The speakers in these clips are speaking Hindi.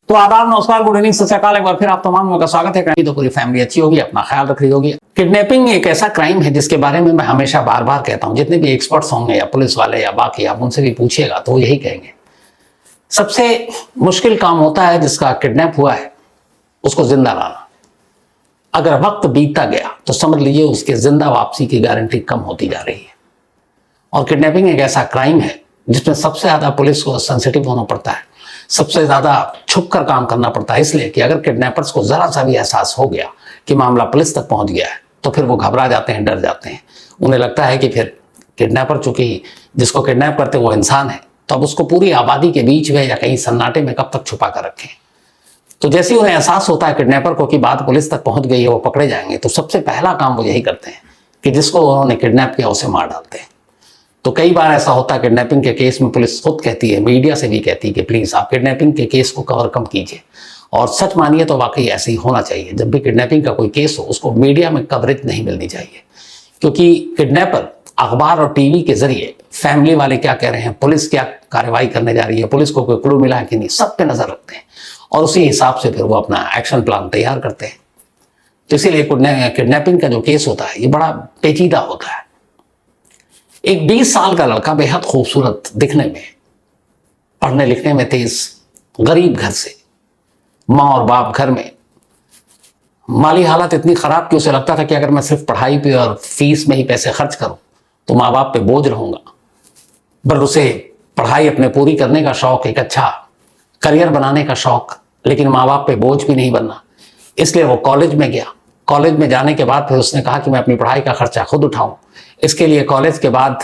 तो आदाब, नमस्कार, गुड इवनिंग, सत श्री अकाल। एक बार फिर आप तमाम लोगों का स्वागत है। तो पूरी फैमिली अच्छी होगी, अपना ख्याल रख रही होगी। किडनैपिंग एक ऐसा क्राइम है जिसके बारे में मैं हमेशा बार बार कहता हूं, जितने भी एक्सपर्ट्स होंगे या पुलिस वाले या बाकी, आप उनसे भी पूछिएगा तो वो यही कहेंगे, सबसे मुश्किल काम होता है जिसका किडनैप हुआ है उसको जिंदा लाना। अगर वक्त बीतता गया तो समझ लीजिए उसके जिंदा वापसी की गारंटी कम होती जा रही है। और किडनैपिंग एक ऐसा क्राइम है जिसमें सबसे ज्यादा पुलिस को सेंसिटिव होना पड़ता है, सबसे ज्यादा छुप कर काम करना पड़ता है। इसलिए कि अगर किडनैपर्स को जरा सा भी एहसास हो गया कि मामला पुलिस तक पहुंच गया है तो फिर वो घबरा जाते हैं, डर जाते हैं। उन्हें लगता है कि फिर किडनैपर, चूंकि जिसको किडनैप करते वो इंसान है, तो अब उसको पूरी आबादी के बीच में या कहीं सन्नाटे में कब तक छुपा कर रखें। तो जैसे ही उन्हें एहसास होता है किडनैपर को कि बात पुलिस तक पहुंच गई है, वो पकड़े जाएंगे, तो सबसे पहला काम वो यही करते हैं कि जिसको उन्होंने किडनैप किया उसे मार डालते हैं। तो कई बार ऐसा होता है किडनैपिंग के केस में पुलिस खुद कहती है, मीडिया से भी कहती है कि प्लीज आप किडनैपिंग के केस को कवर कम कीजिए। और सच मानिए तो वाकई ऐसे ही होना चाहिए। जब भी किडनैपिंग का कोई केस हो उसको मीडिया में कवरेज नहीं मिलनी चाहिए, क्योंकि किडनैपर अखबार और टीवी के जरिए फैमिली वाले क्या कह रहे हैं, पुलिस क्या कार्रवाई करने जा रही है, पुलिस को कोई क्लू मिला है कि नहीं, सब पे नजर रखते हैं और उसी हिसाब से फिर वो अपना एक्शन प्लान तैयार करते हैं। तो इसीलिए किडनैपिंग का जो केस होता है ये बड़ा पेचीदा होता है। एक 20 साल का लड़का, बेहद खूबसूरत दिखने में, पढ़ने लिखने में तेज, गरीब घर से, माँ और बाप घर में, माली हालत इतनी खराब कि उसे लगता था कि अगर मैं सिर्फ पढ़ाई पे और फीस में ही पैसे खर्च करूं तो माँ बाप पे बोझ रहूंगा। पर उसे पढ़ाई अपने पूरी करने का शौक, एक अच्छा करियर बनाने का शौक, लेकिन माँ बाप पे बोझ भी नहीं बनना। इसलिए वो कॉलेज में गया। कॉलेज में जाने के बाद फिर उसने कहा कि मैं अपनी पढ़ाई का खर्चा खुद उठाऊं। इसके लिए कॉलेज के बाद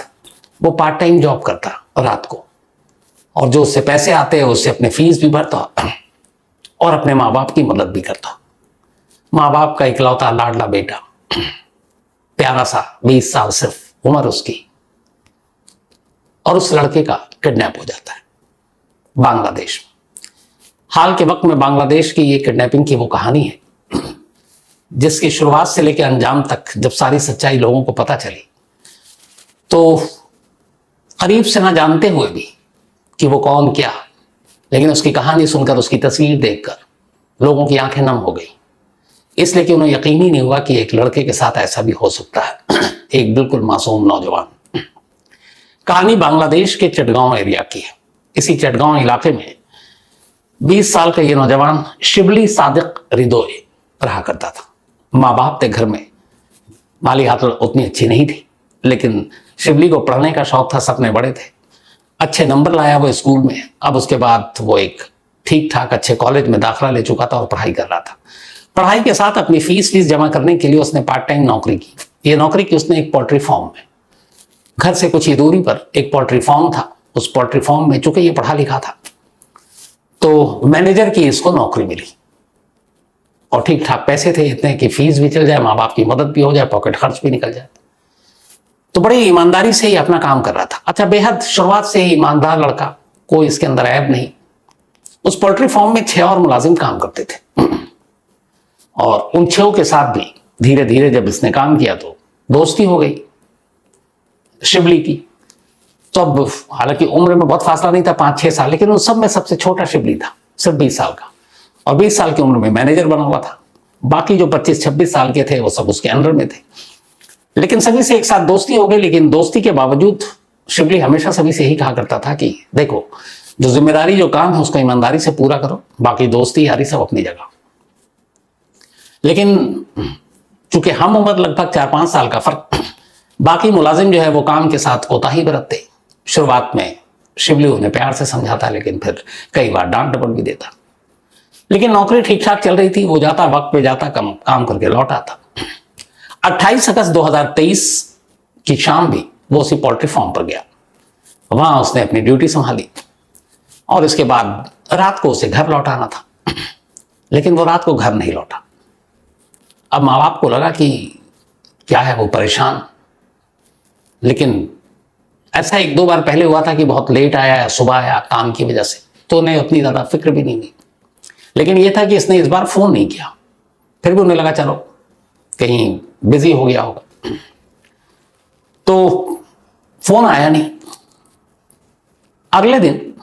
वो पार्ट टाइम जॉब करता रात को, और जो उससे पैसे आते हैं उससे अपने फीस भी भरता और अपने माँ बाप की मदद भी करता। माँ बाप का इकलौता लाडला बेटा, प्यारा सा, 20 साल सिर्फ उम्र उसकी, और उस लड़के का किडनैप हो जाता है बांग्लादेश में। हाल के वक्त में बांग्लादेश की ये किडनैपिंग की वो कहानी है जिसकी शुरुआत से लेकर अंजाम तक जब सारी सच्चाई लोगों को पता चली तो करीब से ना जानते हुए भी कि वो कौन क्या, लेकिन उसकी कहानी सुनकर, उसकी तस्वीर देखकर लोगों की आंखें नम हो गई। इसलिए कि उन्हें यकीन ही नहीं हुआ कि एक लड़के के साथ ऐसा भी हो सकता है। एक बिल्कुल मासूम नौजवान। कहानी बांग्लादेश के चटगांव एरिया की है। इसी चटगांव इलाके में 20 साल का ये नौजवान शिबली सादिक रिदोए रहा करता था। माँ बाप थे घर में, माली हालत उतनी अच्छी नहीं थी, लेकिन शिबली को पढ़ने का शौक था, सपने बड़े थे। अच्छे नंबर लाया वो स्कूल में। अब उसके बाद वो एक ठीक ठाक अच्छे कॉलेज में दाखिला ले चुका था और पढ़ाई कर रहा था। पढ़ाई के साथ अपनी फीस जमा करने के लिए उसने पार्ट टाइम नौकरी की। ये नौकरी की उसने एक पोल्ट्री फार्म में। घर से कुछ ही दूरी पर एक पोल्ट्री फार्म था। उस पोल्ट्री फार्म में, चूंकि ये पढ़ा लिखा था, तो मैनेजर की इसको नौकरी मिली और ठीक ठाक पैसे थे, इतने कि फीस भी चल जाए, माँ बाप की मदद भी हो जाए, पॉकेट खर्च भी निकल जाए। तो बड़ी ईमानदारी से ही अपना काम कर रहा था। अच्छा, बेहद शुरुआत से ही ईमानदार लड़का, कोई इसके अंदर ऐब नहीं। उस पोल्ट्री फार्म में 6 और मुलाजिम काम करते थे और उन 6 के साथ भी धीरे धीरे जब इसने काम किया तो दोस्ती हो गई शिबली की। तो अब हालांकि उम्र में बहुत फासला नहीं था, 5-6 साल, लेकिन उन सब में सबसे छोटा शिबली था, सिर्फ 20 साल का, और 20 साल की उम्र में मैनेजर बना हुआ था। बाकी जो 25-26 साल के थे वो सब उसके अंडर में थे। लेकिन सभी से एक साथ दोस्ती हो गई। लेकिन दोस्ती के बावजूद शिबली हमेशा सभी से ही कहा करता था कि देखो, जो जिम्मेदारी, जो काम है उसको ईमानदारी से पूरा करो, बाकी दोस्ती यारी सब अपनी जगह। लेकिन चूंकि हम उम्र लगभग 4-5 साल का फर्क, बाकी मुलाजिम जो है वो काम के साथ कोताही बरतते। शुरुआत में शिबली उन्हें प्यार से समझाता, लेकिन फिर कई बार डांट डपट भी देता। लेकिन नौकरी ठीक ठाक चल रही थी। वो जाता, वक्त पे जाता, काम करके लौट आता। 28 अगस्त 2023 की शाम भी वो उसी पोल्ट्री फार्म पर गया। वहां उसने अपनी ड्यूटी संभाली और इसके बाद रात को उसे घर लौटाना था, लेकिन वो रात को घर नहीं लौटा। अब माँ बाप को लगा कि क्या है, वो परेशान। लेकिन ऐसा 1-2 बार पहले हुआ था कि बहुत लेट आया या सुबह आया काम की वजह से, तो उन्हें उतनी ज्यादा फिक्र भी नहीं हुई। लेकिन यह था कि इसने इस बार फोन नहीं किया। फिर भी उन्हें लगा चलो कहीं बिजी हो गया होगा, तो फोन आया नहीं। अगले दिन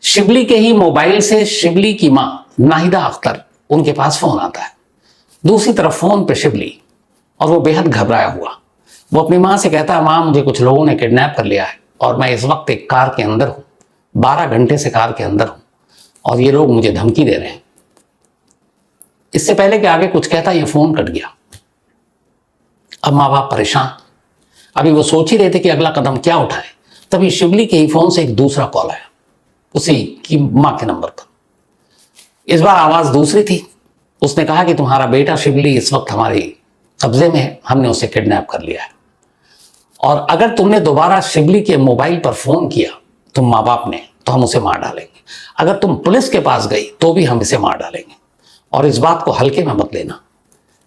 शिबली के ही मोबाइल से शिबली की मां नाहिदा अख्तर, उनके पास फोन आता है। दूसरी तरफ फोन पे शिबली, और वो बेहद घबराया हुआ। वो अपनी मां से कहता है, मां मुझे कुछ लोगों ने किडनैप कर लिया है और मैं इस वक्त एक कार के अंदर हूं, 12 घंटे से कार के अंदर हूं और ये लोग मुझे धमकी दे रहे हैं। इससे पहले कि आगे कुछ कहता, ये फोन कट गया। अब माँ बाप परेशान, अभी वो सोच ही रहे थे कि अगला कदम क्या उठाए, तभी शिबली के ही फोन से एक दूसरा कॉल आया, उसी की मां के नंबर पर। इस बार आवाज दूसरी थी। उसने कहा कि तुम्हारा बेटा शिबली इस वक्त हमारे कब्जे में है, हमने उसे किडनैप कर लिया है और अगर तुमने दोबारा शिबली के मोबाइल पर फोन किया तुम माँ बाप ने, तो हम उसे मार डालेंगे। अगर तुम पुलिस के पास गई तो भी हम इसे मार डालेंगे और इस बात को हल्के में मत लेना।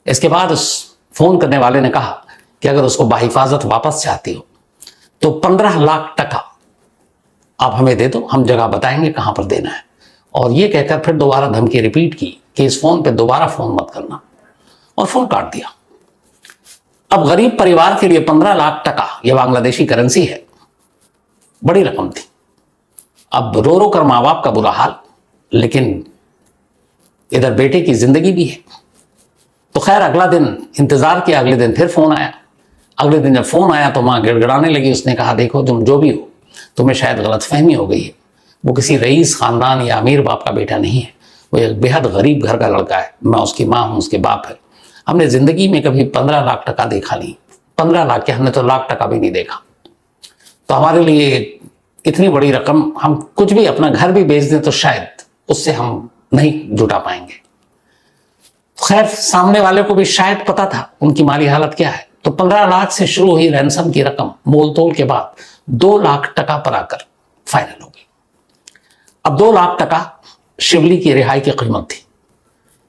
इसके बाद उस फोन करने वाले ने कहा कि अगर उसको बाहिफाजत वापस चाहती हो तो 15 लाख टका आप हमें दे दो, हम जगह बताएंगे कहां पर देना है। और ये कहकर फिर दोबारा धमकी रिपीट की कि इस फोन पे दोबारा फोन मत करना, और फोन काट दिया। अब गरीब परिवार के लिए 15 लाख टका, यह बांग्लादेशी करेंसी है, बड़ी रकम थी। अब रो रो कर मां बाप का बुरा हाल, लेकिन इधर बेटे की जिंदगी भी है। तो खैर अगला दिन इंतजार किया, अगले दिन फिर फोन आया। अगले दिन जब फोन आया तो मां गिड़गिड़ाने लगी। उसने कहा, देखो तुम जो भी हो, तुम्हें शायद गलतफहमी हो गई है, वो किसी रईस खानदान या अमीर बाप का बेटा नहीं है, वो एक बेहद गरीब घर का लड़का है। मैं उसकी माँ हूँ, उसके बाप है। हमने जिंदगी में कभी 15 लाख टका देखा नहीं, 15 लाख के, हमने तो लाख टका भी नहीं देखा। तो हमारे लिए इतनी बड़ी रकम, हम कुछ भी, अपना घर भी बेच दें तो शायद उससे हम नहीं जुटा पाएंगे। खैर सामने वाले को भी शायद पता था उनकी माली हालत क्या है, तो 15 लाख से शुरू हुई रैंसम की रकम मोल तोल के बाद 2 लाख टका पर आकर फाइनल हो गई। अब 2 लाख टका शिबली की रिहाई की कीमत थी।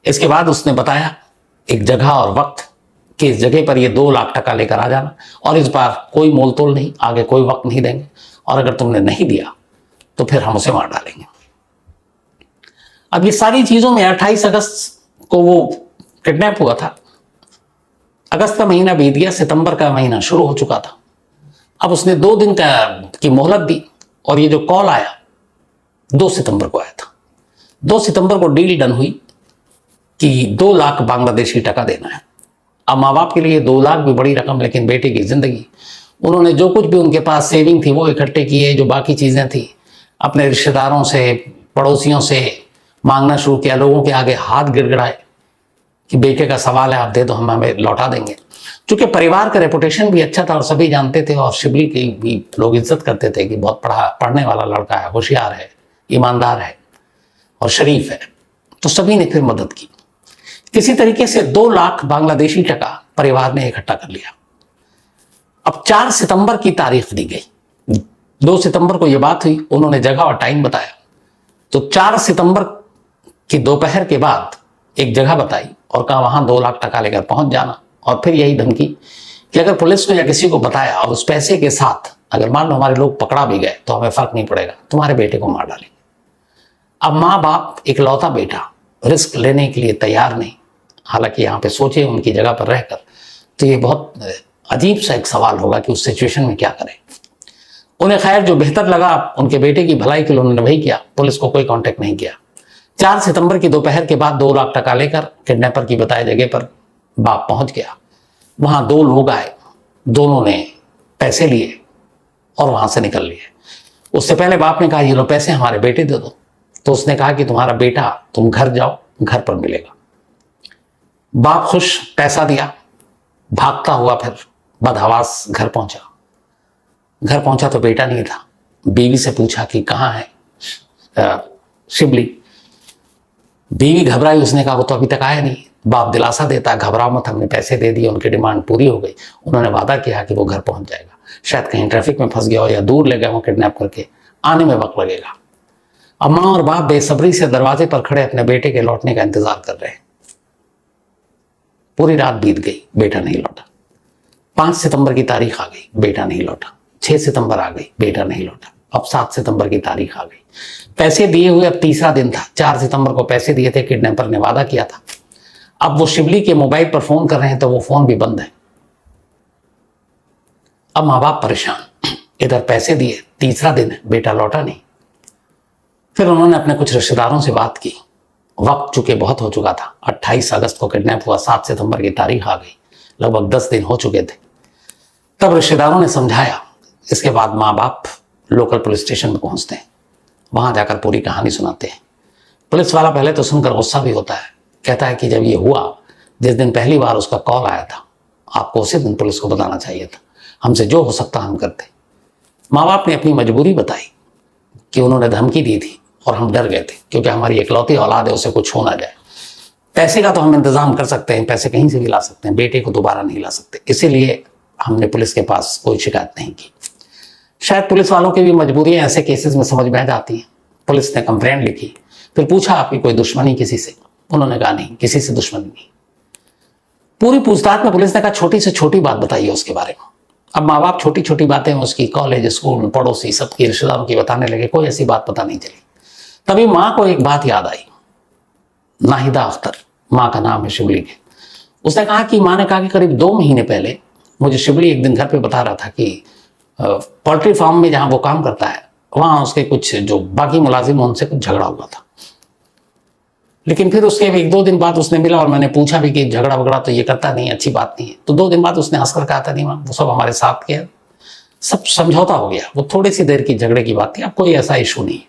इसके बाद उसने बताया एक जगह और वक्त कि इस जगह पर ये 2 लाख टका लेकर आ जाना और इस बार कोई मोल तोल नहीं, आगे कोई वक्त नहीं देंगे और अगर तुमने नहीं दिया तो फिर हम उसे मार डालेंगे। अब ये सारी चीजों में 28 अगस्त को वो किडनैप हुआ था। अगस्त का महीना बीत गया, सितंबर का महीना शुरू हो चुका था। अब उसने 2 दिन की मोहलत दी और ये जो कॉल आया 2 सितंबर को आया था। 2 सितंबर को डील डन हुई कि 2 लाख बांग्लादेशी टका देना है। अब माँ बाप के लिए 2 लाख भी बड़ी रकम, लेकिन बेटे की जिंदगी, उन्होंने जो कुछ भी उनके पास सेविंग थी वो इकट्ठे किए, जो बाकी चीजें थी अपने रिश्तेदारों से, पड़ोसियों से मांगना शुरू किया, लोगों के आगे हाथ गिड़गिड़ाए कि बेटे का सवाल है, आप दे दो, हम हमें लौटा देंगे। क्योंकि परिवार का रेपुटेशन भी अच्छा था और सभी जानते थे और शिबली की भी लोग इज्जत करते थे कि बहुत पढ़ने वाला लड़का है, होशियार है, ईमानदार है और शरीफ है। तो सभी ने फिर मदद की। किसी तरीके से 2 लाख बांग्लादेशी टका परिवार ने इकट्ठा कर लिया। अब 4 सितंबर की तारीख दी गई। 2 सितंबर को यह बात हुई, उन्होंने जगह और टाइम बताया। तो 4 सितंबर की दोपहर के बाद एक जगह बताई और कहा वहां 2 लाख टका लेकर पहुंच जाना, और फिर यही धमकी कि अगर पुलिस को या किसी को बताया और उस पैसे के साथ अगर मान लो हमारे लोग पकड़ा भी गए तो हमें फर्क नहीं पड़ेगा, तुम्हारे बेटे को मार डालेंगे। अब माँ बाप, इकलौता बेटा, रिस्क लेने के लिए तैयार नहीं। हालांकि यहाँ पे सोचे उनकी जगह पर रहकर तो ये बहुत अजीब सा एक सवाल होगा कि उस सिचुएशन में क्या करें। उन्हें खैर जो बेहतर लगा उनके बेटे की भलाई के लिए उन्होंने वही किया, पुलिस को कोई कांटेक्ट नहीं किया। 4 सितंबर की दोपहर के बाद 2 लाख टका लेकर किडनैपर की बताई जगह पर बाप पहुंच गया। वहां 2 लोग आए, दोनों ने पैसे लिए और वहां से निकल लिए। उससे पहले बाप ने कहा ये लो पैसे हमारे बेटे दे दो। तो उसने कहा कि तुम्हारा बेटा, तुम घर जाओ, घर पर मिलेगा। बाप खुश, पैसा दिया, भागता हुआ फिर बदहवास घर पहुंचा। घर पहुंचा तो बेटा नहीं था। बीवी से पूछा कि कहाँ है शिबली। बीवी घबराई, उसने कहा वो तो अभी तक आया नहीं। बाप दिलासा देता, घबराओ मत, हमने पैसे दे दिए, उनकी डिमांड पूरी हो गई। उन्होंने वादा किया कि वो घर पहुंच जाएगा। शायद कहीं ट्रैफिक में फंस गया हो या दूर ले गए हो किडनैप करके, आने में वक्त लगेगा। अब माँ और बाप बेसब्री से दरवाजे पर खड़े अपने बेटे के लौटने का इंतजार कर रहे हैं। पूरी रात बीत गई, बेटा नहीं लौटा। 5 सितंबर की तारीख आ गई, बेटा नहीं लौटा। 6 सितंबर आ गई, बेटा नहीं लौटा। अब 7 सितंबर की तारीख आ गई। पैसे दिए हुए अब तीसरा दिन था। 4 सितंबर को पैसे दिए थे, किडनैपर ने वादा किया था। अब वो शिबली के मोबाइल पर फोन कर रहे हैं तो वो फोन भी बंद है। अब माँ बाप परेशान, इधर पैसे दिए, तीसरा दिन है, बेटा लौटा नहीं। फिर उन्होंने अपने कुछ रिश्तेदारों से बात की। वक्त चूंकि बहुत हो चुका था, 28 अगस्त को किडनैप हुआ, 7 सितंबर की तारीख आ गई, लगभग 10 दिन हो चुके थे। तब रिश्तेदारों ने समझाया। इसके बाद माँ बाप लोकल पुलिस स्टेशन में पहुंचते हैं, वहां जाकर पूरी कहानी सुनाते हैं। पुलिस वाला पहले तो सुनकर गुस्सा भी होता है, कहता है कि जब ये हुआ, जिस दिन पहली बार उसका कॉल आया था, आपको उसी दिन पुलिस को बताना चाहिए था, हमसे जो हो सकता हम करते। माँ बाप ने अपनी मजबूरी बताई कि उन्होंने धमकी दी थी और हम डर गए थे, क्योंकि हमारी इकलौती औलाद है, उसे कुछ हो ना जाए। पैसे का तो हम इंतजाम कर सकते हैं, पैसे कहीं से भी ला सकते हैं, बेटे को दोबारा नहीं ला सकते, इसीलिए हमने पुलिस के पास कोई शिकायत नहीं की। शायद पुलिस वालों की भी मजबूरियां ऐसे केसेस में समझ में आ जाती हैं। पुलिस ने कंप्लेंट लिखी, फिर पूछा आपकी कोई दुश्मनी किसी से? उन्होंने कहा नहीं, किसी से दुश्मनी नहीं। पूरी पूछताछ में पुलिस ने कहा छोटी से छोटी बात बताइए उसके बारे में। अब माँ बाप छोटी छोटी बातें उसकी कॉलेज, स्कूल, पड़ोसी, सबकी, रिश्तेदारों की बताने लगे, कोई ऐसी बात पता नहीं चली। तभी माँ को एक बात याद आई। नाहिदा अख्तर, माँ का नाम है शिबली के। उसने कहा कि माँ ने कहा कि करीब 2 महीने पहले मुझे शिबली एक दिन घर पे बता रहा था कि पोल्ट्री फार्म में जहाँ वो काम करता है, वहाँ उसके कुछ जो बाकी मुलाजिम हैं उनसे कुछ झगड़ा हुआ था। लेकिन फिर उसके 1-2 दिन बाद उसने मिला और मैंने पूछा भी कि झगड़ा वगड़ा तो ये करता नहीं, अच्छी बात नहीं है। तो 2 दिन बाद उसने हंसकर कहा था नहीं माँ, वो सब हमारे साथ किया, सब समझौता हो गया, वो थोड़ी सी देर की झगड़े की बात थी, अब कोई ऐसा इशू नहीं।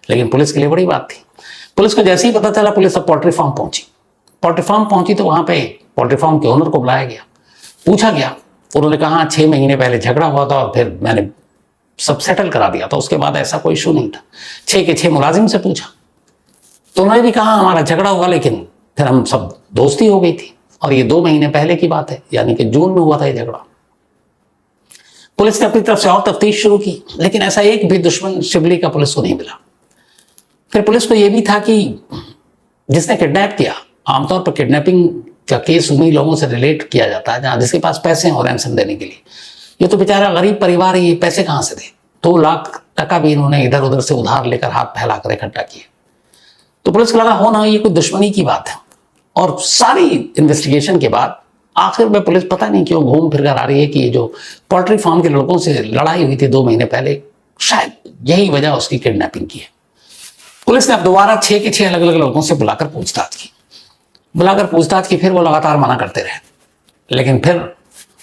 लेकिन पुलिस के लिए बड़ी बात थी। पुलिस को जैसे ही पता चला, पुलिस अब पोल्ट्री फार्म पहुंची। पोल्ट्री फार्म पहुंची तो वहां पे पोल्ट्री फार्म के ओनर को बुलाया गया, पूछा गया। उन्होंने कहा 6 महीने पहले झगड़ा हुआ था और फिर मैंने सब सेटल करा दिया था, उसके बाद ऐसा कोई इशू नहीं था। 6 के 6 मुलाजिम से पूछा तो उन्होंने भी कहा हमारा झगड़ा हुआ, लेकिन फिर हम सब दोस्ती हो गई थी, और ये 2 महीने पहले की बात है, यानी कि जून में हुआ था ये झगड़ा। पुलिस ने अपनी तरफ से और तफ्तीश शुरू की, लेकिन ऐसा एक भी दुश्मन शिबली का पुलिस को नहीं मिला। फिर पुलिस को यह भी था कि जिसने किडनैप किया, आमतौर पर किडनैपिंग का केस उन्हीं लोगों से रिलेट किया जाता है जहां जिसके पास पैसे हो रैंसम देने के लिए। ये तो बेचारा गरीब परिवार है, ये पैसे कहां से दे? 2 लाख टका भी इन्होंने इधर उधर से उधार लेकर हाथ फैलाकर इकट्ठा किए। तो पुलिस को लगा हो ना ये कोई दुश्मनी की बात है। और सारी इन्वेस्टिगेशन के बाद आखिर में पुलिस पता नहीं क्यों घूम फिर कर आ रही है कि ये जो पोल्ट्री फार्म के लड़कों से लड़ाई हुई थी 2 महीने पहले, शायद यही वजह उसकी किडनैपिंग की है। पुलिस ने अब दोबारा 6 के 6 अलग अलग लड़कों से बुलाकर पूछताछ की। फिर वो लगातार मना करते रहे। लेकिन फिर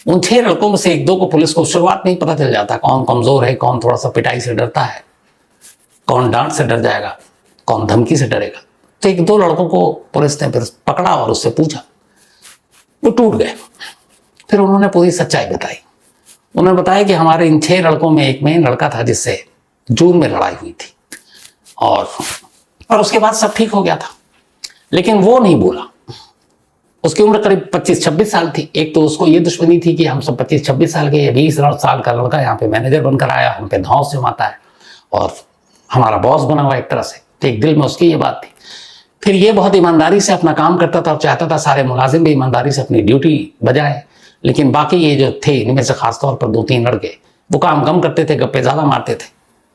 उन 6 लड़कों में से 1-2 को पुलिस को शुरुआत में ही पता चल जाता कौन कमजोर है, कौन थोड़ा सा पिटाई से डरता है, कौन डांट से डर जाएगा, कौन धमकी से डरेगा। तो 1-2 लड़कों को पुलिस ने फिर पकड़ा और उससे पूछा, वो टूट गए। फिर उन्होंने पूरी सच्चाई बताई। उन्होंने बताया कि हमारे इन 6 लड़कों में एक मेन लड़का था जिससे जून में लड़ाई हुई थी, और उसके बाद सब ठीक हो गया था। लेकिन वो नहीं बोला। उसकी उम्र करीब 25-26 साल थी। एक तो उसको ये दुश्मनी थी कि हम सब 25-26 साल के, 20 साल का लड़का यहाँ पे मैनेजर बनकर आया, हम पे धौंस जमाता है और हमारा बॉस बना हुआ एक तरह से। तो एक दिल में उसकी ये बात थी। फिर ये बहुत ईमानदारी से अपना काम करता था और चाहता था सारे मुलाजिम भी ईमानदारी से अपनी ड्यूटी बजाए। लेकिन बाकी ये जो थे, इनमें से खासतौर पर 2-3 लड़के, वो काम कम करते थे, गप्पे ज्यादा मारते थे,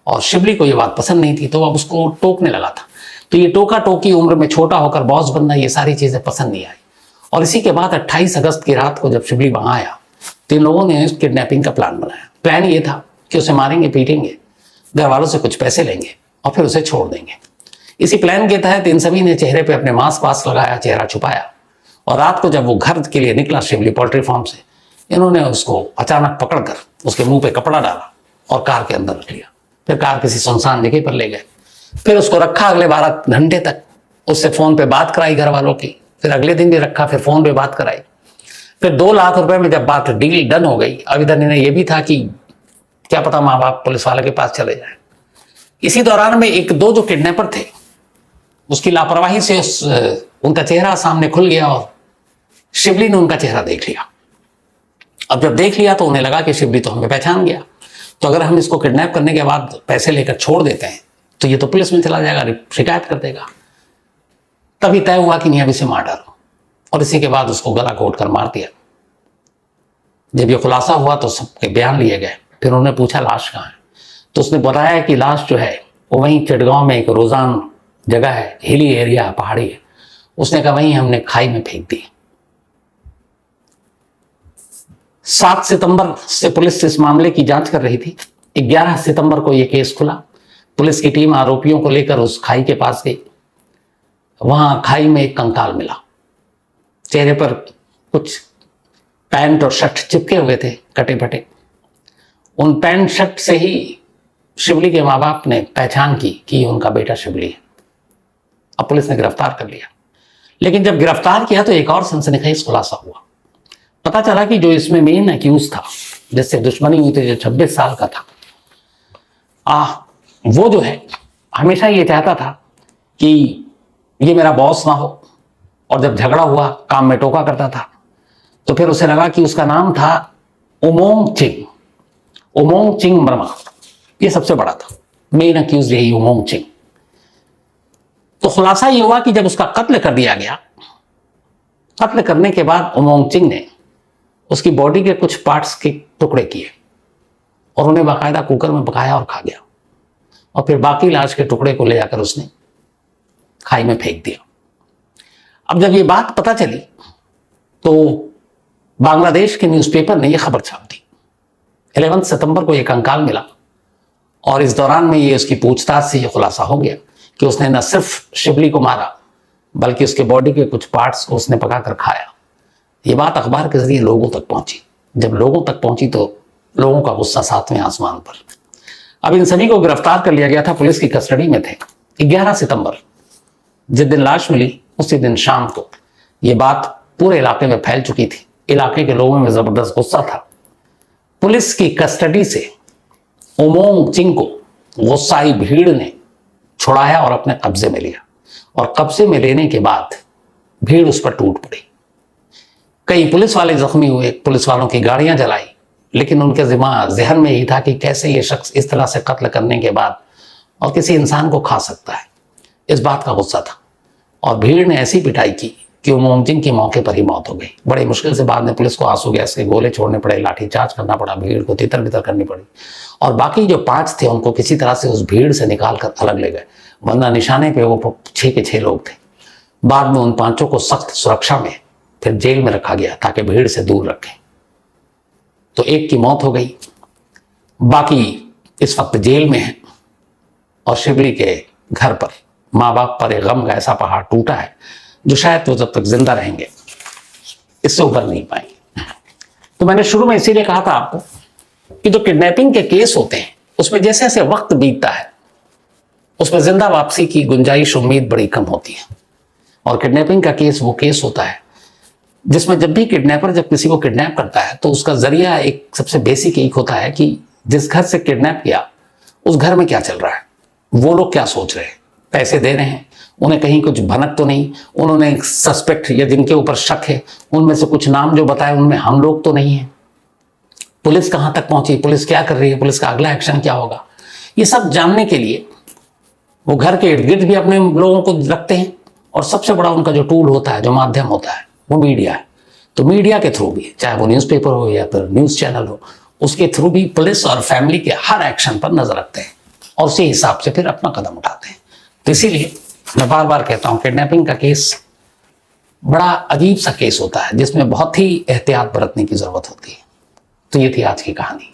और शिबली को ये बात पसंद नहीं थी, तो अब उसको टोकने लगा था। तो ये टोका टोकी, उम्र में छोटा होकर बॉस बनना, ये सारी चीजें पसंद नहीं आई। और इसी के बाद 28 अगस्त की रात को जब शिबली वहां आया तो इन लोगों ने किडनैपिंग का प्लान बनाया। प्लान ये था कि उसे मारेंगे, पीटेंगे, घर वालों से कुछ पैसे लेंगे और फिर उसे छोड़ देंगे। इसी प्लान के तहत इन सभी ने चेहरे पे अपने मास्क वास्क लगाया, चेहरा छुपाया, और रात को जब वो घर के लिए निकला शिबली पोल्ट्री फार्म से, इन्होंने उसको अचानक पकड़कर उसके मुंह पे कपड़ा डाला और कार के अंदर रख लिया। फिर कार किसी सुनसान जगह पर ले गए। फिर उसको रखा अगले 12 घंटे तक, उससे फोन पे बात कराई घर वालों की। फिर अगले दिन भी रखा, फिर फोन पे बात कराई। फिर 2 लाख रुपए में जब बात डील डन हो गई, अब इधर इन्हें यह भी था कि क्या पता माँ बाप पुलिस वाले के पास चले जाए। इसी दौरान में 1-2 जो किडनैपर थे, उसकी लापरवाही से उनका चेहरा सामने खुल गया और शिबली ने उनका चेहरा देख लिया। अब जब देख लिया तो उन्हें लगा कि शिबली तो हमें पहचान गया, तो अगर हम इसको किडनैप करने के बाद पैसे लेकर छोड़ देते हैं तो ये तो पुलिस में चला जाएगा, शिकायत कर देगा। तभी तय हुआ कि नहीं, अब इसे मार डालो, और इसी के बाद उसको गला घोट कर मार दिया। जब ये खुलासा हुआ तो सबके बयान लिए गए। फिर उन्होंने पूछा लाश कहाँ है, तो उसने बताया कि लाश जो है वो वहीं चिटगांव में एक रोजान जगह है, हिली एरिया है, पहाड़ी है। उसने कहा वहीं हमने खाई में फेंक दी। 7 सितंबर से पुलिस इस मामले की जांच कर रही थी। 11 सितंबर को यह केस खुला। पुलिस की टीम आरोपियों को लेकर उस खाई के पास गई। वहां खाई में एक कंकाल मिला, चेहरे पर कुछ पैंट और शर्ट चिपके हुए थे, कटे फटे। उन पैंट शर्ट से ही शिवली के माँ बाप ने पहचान की कि उनका बेटा शिवली है। अब पुलिस ने गिरफ्तार कर लिया, लेकिन जब गिरफ्तार किया तो एक और सनसनीखेज खुलासा हुआ। पता चला कि जो इसमें मेन एक्यूज था, जिससे दुश्मनी हुई थी, जो 26 साल का था, वो जो है हमेशा ये चाहता था कि ये मेरा बॉस ना हो, और जब झगड़ा हुआ काम में टोका करता था। तो फिर उसे लगा कि उसका नाम था उमोंग चिंग वर्मा, ये सबसे बड़ा था, मेन अक्यूज यही उमोंग चिंग। तो खुलासा ये हुआ कि जब उसका कत्ल कर दिया गया, कत्ल करने के बाद उमोंग चिंग ने उसकी बॉडी के कुछ पार्ट्स के टुकड़े किए और उन्हें बाकायदा कुकर में पकाया और खा गया, और फिर बाकी लाश के टुकड़े को ले जाकर उसने खाई में फेंक दिया। अब जब ये बात पता चली तो बांग्लादेश के न्यूज़पेपर ने यह खबर छाप दी। 11 सितंबर को यह कंकाल मिला, और इस दौरान में ये उसकी पूछताछ से यह खुलासा हो गया कि उसने न सिर्फ शिवली को मारा, बल्कि उसके बॉडी के कुछ पार्ट्स को उसने पकाकर खाया। ये बात अखबार के जरिए लोगों तक पहुंची। जब लोगों तक पहुंची तो लोगों का गुस्सा 7वें आसमान पर। अब इन सभी को गिरफ्तार कर लिया गया था, पुलिस की कस्टडी में थे। 11 सितंबर जिस दिन लाश मिली, उसी दिन शाम को ये बात पूरे इलाके में फैल चुकी थी। इलाके के लोगों में जबरदस्त गुस्सा था। पुलिस की कस्टडी से उमोंग चिंग को गुस्साई भीड़ ने छुड़ाया और अपने कब्जे में लिया, और कब्जे में लेने के बाद भीड़ उस पर टूट पड़ी। कई पुलिस वाले जख्मी हुए, पुलिस वालों की गाड़ियां जलाई, लेकिन उनके ज़हन में यही था कि कैसे ये शख्स इस तरह से कत्ल करने के बाद और किसी इंसान को खा सकता है। इस बात का गुस्सा था, और भीड़ ने ऐसी पिटाई की कि उमोंग चिंग की मौके पर ही मौत हो गई। बड़े मुश्किल से बाद में पुलिस को आंसू गैस के गोले छोड़ने पड़े, लाठीचार्ज करना पड़ा, भीड़ को तितर बितर करनी पड़ी, और बाकी जो 5 थे उनको किसी तरह से उस भीड़ से निकाल कर अलग ले गए, वरना निशाने पे वो 6 के 6 लोग थे। बाद में उन 5 को सख्त सुरक्षा में फिर जेल में रखा गया ताकि भीड़ से दूर रखें। तो एक की मौत हो गई, बाकी इस वक्त जेल में है, और शिवली के घर पर माँ बाप पर एक गम का ऐसा पहाड़ टूटा है जो शायद वो जब तक जिंदा रहेंगे इससे उभर नहीं पाएंगे। तो मैंने शुरू में इसीलिए कहा था आपको कि जो किडनैपिंग के केस होते हैं उसमें जैसे जैसे वक्त बीतता है उसमें जिंदा वापसी की गुंजाइश, उम्मीद बड़ी कम होती है। और किडनैपिंग का केस वो केस होता है जिसमें जब भी किडनैपर जब किसी को किडनैप करता है तो उसका जरिया एक सबसे बेसिक एक होता है कि जिस घर से किडनैप किया उस घर में क्या चल रहा है, वो लोग क्या सोच रहे हैं, पैसे दे रहे हैं, उन्हें कहीं कुछ भनक तो नहीं, उन्होंने सस्पेक्ट या जिनके ऊपर शक है उनमें से कुछ नाम जो बताए उनमें हम लोग तो नहीं है, पुलिस कहाँ तक पहुंची, पुलिस क्या कर रही है, पुलिस का अगला एक्शन क्या होगा। ये सब जानने के लिए वो घर के इर्द गिर्द भी अपने लोगों को रखते हैं, और सबसे बड़ा उनका जो टूल होता है, जो माध्यम होता है, वो मीडिया है। तो मीडिया के थ्रू भी, चाहे वो न्यूज़पेपर हो या फिर न्यूज़ चैनल हो, उसके थ्रू भी पुलिस और फैमिली के हर एक्शन पर नजर रखते हैं और उसी हिसाब से फिर अपना कदम उठाते हैं। तो इसीलिए मैं बार बार कहता हूँ किडनैपिंग का केस बड़ा अजीब सा केस होता है जिसमें बहुत ही एहतियात बरतने की जरूरत होती है। तो ये थी आज की कहानी।